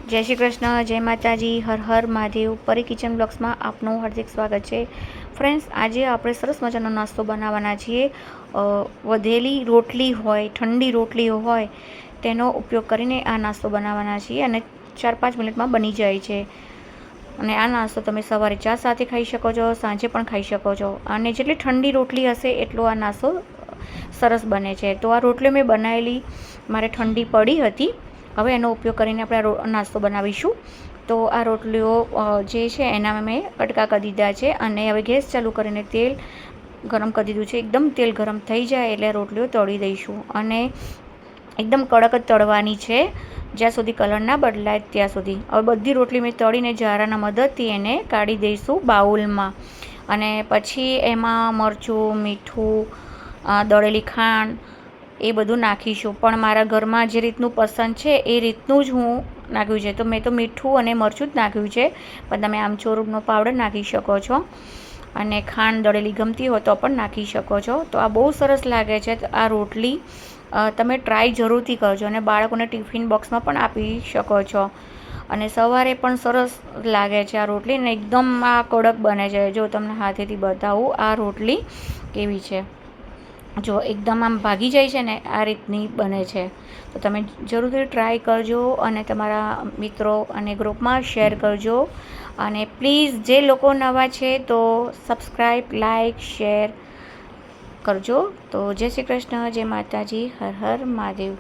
જય શ્રી કૃષ્ણ, જય માતાજી, હર હર મહાદેવ। પરી કિચન બ્લોગ્સમાં આપનું હાર્દિક સ્વાગત છે। ફ્રેન્ડ્સ, આજે આપણે સરસ મજાનો નાસ્તો બનાવવાના છીએ। વધેલી રોટલી હોય, ઠંડી રોટલી હોય, તેનો ઉપયોગ કરીને આ નાસ્તો બનાવવાના છીએ અને 4-5 મિનિટમાં બની જાય છે। અને આ નાસ્તો તમે સવારે ચા સાથે ખાઈ શકો છો, સાંજે પણ ખાઈ શકો છો। અને જેટલી ઠંડી રોટલી હશે એટલો આ નાસ્તો સરસ બને છે। તો આ રોટલી મેં બનાવેલી મારે ઠંડી પડી હતી। હવે એનો ઉપયોગ કરીને આપણે નાસ્તો બનાવીશું। તો આ રોટલીઓ જે છે એના મેં કટકા કરી દીધા છે અને હવે ગેસ ચાલુ કરીને તેલ ગરમ કરી દીધું છે। એકદમ તેલ ગરમ થઈ જાય એટલે રોટલીઓ તળી દઈશું અને એકદમ કડક જ તળવાની છે, જ્યાં સુધી કલર ના બદલાય ત્યાં સુધી। હવે બધી રોટલી મેં તળીને જારાના મદદથી એને કાઢી દઈશું બાઉલમાં અને પછી એમાં મરચું, મીઠું, દળેલી ખાંડ એ બધું નાખીશું। પણ મારા ઘરમાં જે રીતનું પસંદ છે એ રીતનું જ હું નાખ્યું છે। તો મેં તો મીઠું અને મરચું જ નાખ્યું છે, પણ તમે આમચૂરનો પાવડર નાખી શકો છો અને ખાંડ દળેલી ગમતી હોય તો પણ નાખી શકો છો। તો આ બહુ સરસ લાગે છે। આ રોટલી તમે ટ્રાય જરૂરથી કરજો અને બાળકોને ટિફિન બોક્સમાં પણ આપી શકો છો અને સવારે પણ સરસ લાગે છે આ રોટલી ને એકદમ આ કડક બને છે। જો તમને હાથેથી બતાવું આ રોટલી કેવી છે, જો એકદમ આમ ભાગી જાય છે ને, આ રીતની બને છે। તો તમે જરૂરથી ટ્રાય કરજો અને તમારા મિત્રો અને ગ્રુપમાં શેર કરજો અને પ્લીઝ જે લોકો નવા છે તો સબસ્ક્રાઈબ, લાઈક, શેર કરજો। તો જય શ્રી કૃષ્ણ, જય માતાજી, હર હર મહાદેવ।